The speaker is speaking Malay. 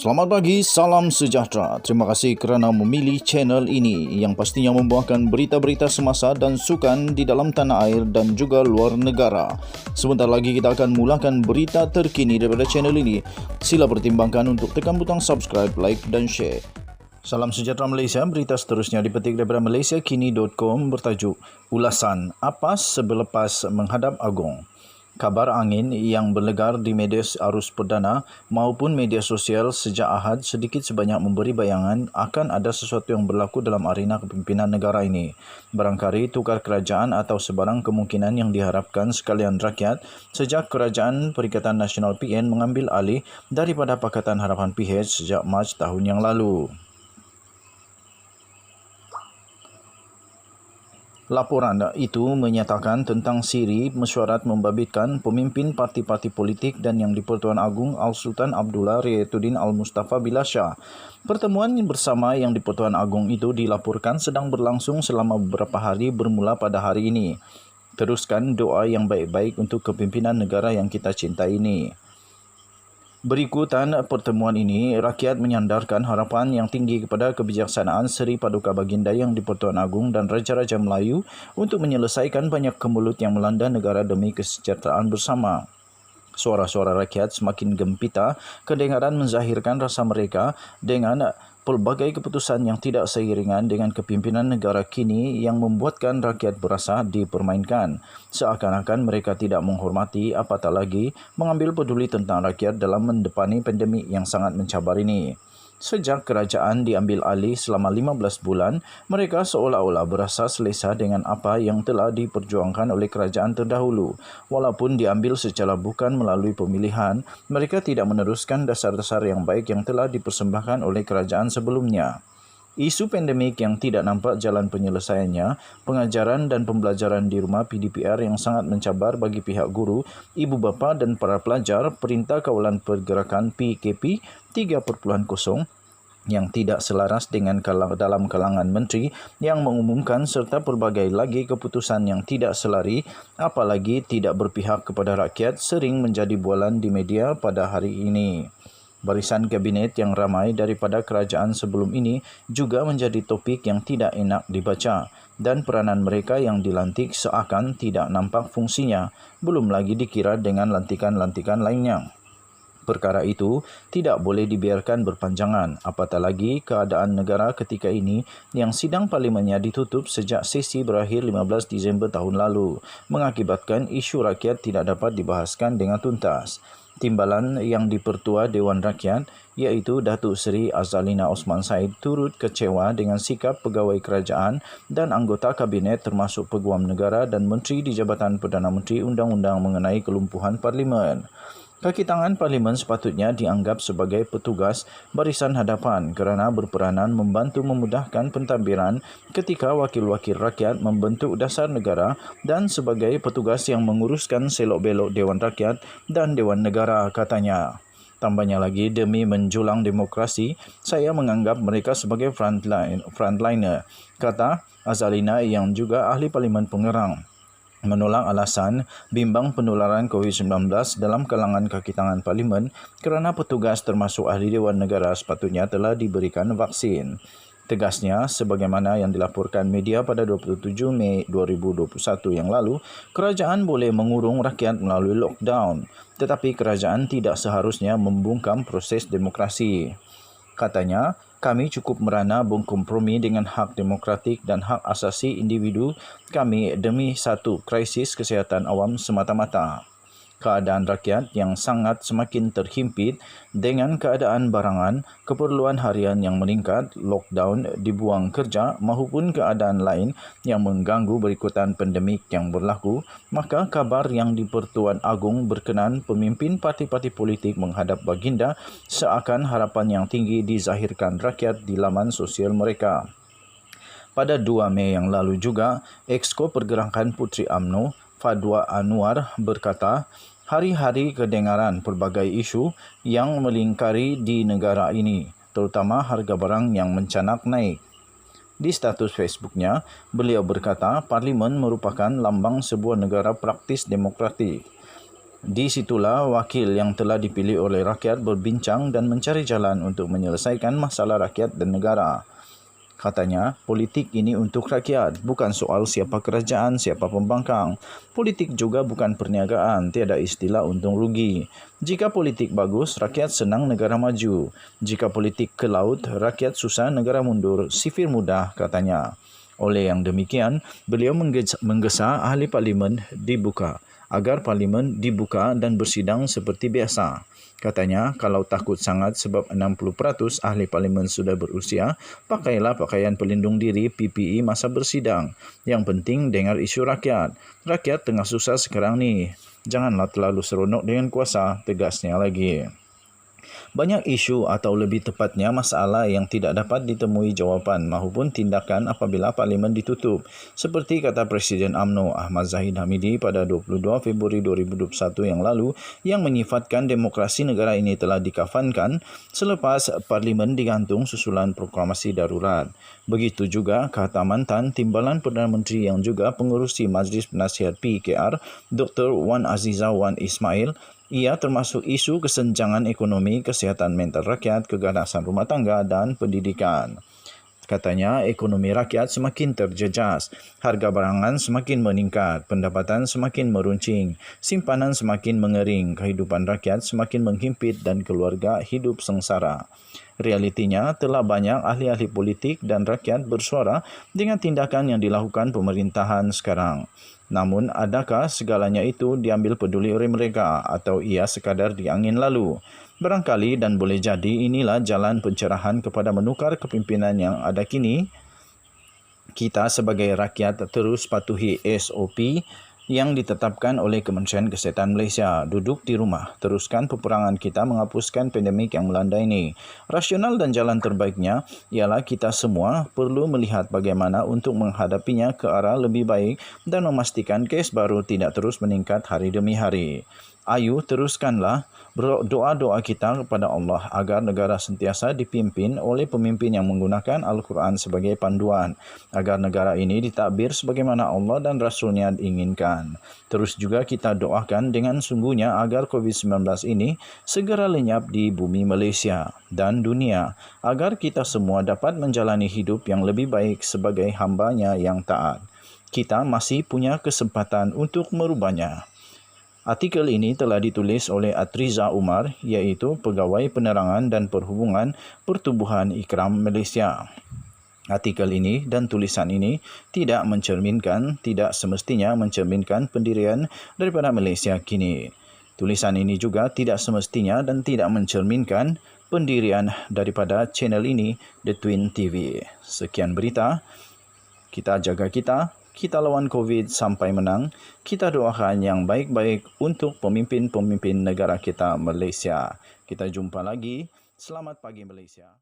Selamat pagi, salam sejahtera. Terima kasih kerana memilih channel ini yang pastinya membawakan berita-berita semasa dan sukan di dalam tanah air dan juga luar negara. Sebentar lagi kita akan mulakan berita terkini daripada channel ini. Sila pertimbangkan untuk tekan butang subscribe, like dan share. Salam sejahtera Malaysia, berita seterusnya dipetik daripada malaysiakini.com bertajuk Ulasan Apa Selepas Menghadap Agong. Kabar angin yang berlegar di media arus perdana maupun media sosial sejak Ahad sedikit sebanyak memberi bayangan akan ada sesuatu yang berlaku dalam arena kepimpinan negara ini. Barangkali tukar kerajaan atau sebarang kemungkinan yang diharapkan sekalian rakyat sejak Kerajaan Perikatan Nasional PN mengambil alih daripada Pakatan Harapan PH sejak Mac tahun yang lalu. Laporan itu menyatakan tentang siri mesyuarat membabitkan pemimpin parti-parti politik dan Yang di-Pertuan Agong Al-Sultan Abdullah Riayatuddin Al-Mustafa Billah Shah. Pertemuan bersama Yang di-Pertuan Agong itu dilaporkan sedang berlangsung selama beberapa hari bermula pada hari ini. Teruskan doa yang baik-baik untuk kepimpinan negara yang kita cintai ini. Berikutan pertemuan ini, rakyat menyandarkan harapan yang tinggi kepada kebijaksanaan Seri Paduka Baginda Yang di-Pertuan Agong dan Raja-Raja Melayu untuk menyelesaikan banyak kemelut yang melanda negara demi kesejahteraan bersama. Suara-suara rakyat semakin gempita kedengaran menzahirkan rasa mereka dengan pelbagai keputusan yang tidak seiringan dengan kepimpinan negara kini yang membuatkan rakyat berasa dipermainkan. Seakan-akan mereka tidak menghormati apatah lagi mengambil peduli tentang rakyat dalam mendepani pandemik yang sangat mencabar ini. Sejak kerajaan diambil alih selama 15 bulan, mereka seolah-olah berasa selesa dengan apa yang telah diperjuangkan oleh kerajaan terdahulu. Walaupun diambil secara bukan melalui pemilihan, mereka tidak meneruskan dasar-dasar yang baik yang telah dipersembahkan oleh kerajaan sebelumnya. Isu pandemik yang tidak nampak jalan penyelesaiannya, pengajaran dan pembelajaran di rumah PDPR yang sangat mencabar bagi pihak guru, ibu bapa dan para pelajar, Perintah Kawalan Pergerakan PKP 3.0 yang tidak selaras dengan dalam kalangan menteri yang mengumumkan serta pelbagai lagi keputusan yang tidak selari, apalagi tidak berpihak kepada rakyat sering menjadi bualan di media pada hari ini. Barisan kabinet yang ramai daripada kerajaan sebelum ini juga menjadi topik yang tidak enak dibaca dan peranan mereka yang dilantik seakan tidak nampak fungsinya, belum lagi dikira dengan lantikan-lantikan lainnya. Perkara itu tidak boleh dibiarkan berpanjangan, apatah lagi keadaan negara ketika ini yang sidang parlimennya ditutup sejak sesi berakhir 15 Disember tahun lalu, mengakibatkan isu rakyat tidak dapat dibahaskan dengan tuntas. Timbalan Yang di-Pertua Dewan Rakyat iaitu Datuk Seri Azalina Osman Said turut kecewa dengan sikap pegawai kerajaan dan anggota kabinet termasuk Peguam Negara dan Menteri di Jabatan Perdana Menteri Undang-Undang mengenai kelumpuhan Parlimen. Kaki tangan Parlimen sepatutnya dianggap sebagai petugas barisan hadapan kerana berperanan membantu memudahkan pentadbiran ketika wakil-wakil rakyat membentuk dasar negara dan sebagai petugas yang menguruskan selok-belok Dewan Rakyat dan Dewan Negara, katanya. Tambahnya lagi, demi menjulang demokrasi, saya menganggap mereka sebagai frontliner, kata Azalina yang juga ahli Parlimen Pengerang. Menolak alasan bimbang penularan COVID-19 dalam kalangan kaki tangan Parlimen kerana petugas termasuk ahli Dewan Negara sepatutnya telah diberikan vaksin. Tegasnya, sebagaimana yang dilaporkan media pada 27 Mei 2021 yang lalu, kerajaan boleh mengurung rakyat melalui lockdown, tetapi kerajaan tidak seharusnya membungkam proses demokrasi. Katanya, kami cukup merana berkompromi dengan hak demokratik dan hak asasi individu kami demi satu krisis kesihatan awam semata-mata. Keadaan rakyat yang sangat semakin terhimpit dengan keadaan barangan, keperluan harian yang meningkat, lockdown, dibuang kerja maupun keadaan lain yang mengganggu berikutan pandemik yang berlaku, maka kabar Yang di-Pertuan Agong berkenan pemimpin parti-parti politik menghadap baginda seakan harapan yang tinggi dizahirkan rakyat di laman sosial mereka. Pada 2 Mei yang lalu juga, Exco Pergerakan Puteri UMNO Fadwa Anwar berkata, hari-hari kedengaran pelbagai isu yang melingkari di negara ini, terutama harga barang yang mencanak naik. Di status Facebooknya, beliau berkata Parlimen merupakan lambang sebuah negara praktis demokratik. Di situlah wakil yang telah dipilih oleh rakyat berbincang dan mencari jalan untuk menyelesaikan masalah rakyat dan negara. Katanya, politik ini untuk rakyat, bukan soal siapa kerajaan, siapa pembangkang. Politik juga bukan perniagaan, tiada istilah untung rugi. Jika politik bagus, rakyat senang, negara maju. Jika politik ke laut, rakyat susah, negara mundur. Sifir mudah, katanya. Oleh yang demikian, beliau menggesa ahli parlimen dibuka, agar parlimen dibuka dan bersidang seperti biasa. Katanya, kalau takut sangat sebab 60% ahli parlimen sudah berusia, pakailah pakaian pelindung diri PPE masa bersidang. Yang penting dengar isu rakyat. Rakyat tengah susah sekarang ni. Janganlah terlalu seronok dengan kuasa, tegasnya lagi. Banyak isu atau lebih tepatnya masalah yang tidak dapat ditemui jawapan maupun tindakan apabila parlimen ditutup. Seperti kata Presiden UMNO Ahmad Zahid Hamidi pada 22 Februari 2021 yang lalu yang menyifatkan demokrasi negara ini telah dikafankan selepas parlimen digantung susulan proklamasi darurat. Begitu juga kata mantan Timbalan Perdana Menteri yang juga pengerusi Majlis Penasihat PKR Dr. Wan Azizah Wan Ismail. Ia termasuk isu kesenjangan ekonomi, kesihatan mental rakyat, keganasan rumah tangga dan pendidikan. Katanya, ekonomi rakyat semakin terjejas, harga barangan semakin meningkat, pendapatan semakin meruncing, simpanan semakin mengering, kehidupan rakyat semakin menghimpit dan keluarga hidup sengsara. Realitinya, telah banyak ahli-ahli politik dan rakyat bersuara dengan tindakan yang dilakukan pemerintahan sekarang. Namun, adakah segalanya itu diambil peduli oleh mereka atau ia sekadar di angin lalu? Barangkali dan boleh jadi inilah jalan pencerahan kepada menukar kepimpinan yang ada kini. Kita sebagai rakyat terus patuhi SOP yang ditetapkan oleh Kementerian Kesihatan Malaysia. Duduk di rumah, teruskan peperangan kita menghapuskan pandemik yang melanda ini. Rasional dan jalan terbaiknya ialah kita semua perlu melihat bagaimana untuk menghadapinya ke arah lebih baik dan memastikan kes baru tidak terus meningkat hari demi hari. Ayo teruskanlah doa-doa kita kepada Allah agar negara sentiasa dipimpin oleh pemimpin yang menggunakan Al-Quran sebagai panduan, agar negara ini ditadbir sebagaimana Allah dan Rasulnya inginkan. Terus juga kita doakan dengan sungguhnya agar COVID-19 ini segera lenyap di bumi Malaysia dan dunia, agar kita semua dapat menjalani hidup yang lebih baik sebagai hambanya yang taat. Kita masih punya kesempatan untuk merubahnya. Artikel ini telah ditulis oleh Atriza Umar, iaitu Pegawai Penerangan dan Perhubungan Pertubuhan Ikram Malaysia. Artikel ini dan tulisan ini tidak semestinya mencerminkan pendirian daripada Malaysia kini. Tulisan ini juga tidak semestinya dan tidak mencerminkan pendirian daripada channel ini, The Twin TV. Sekian berita. Kita jaga kita lawan COVID sampai menang. Kita doakan yang baik-baik untuk pemimpin-pemimpin negara kita Malaysia. Kita jumpa lagi. Selamat pagi Malaysia.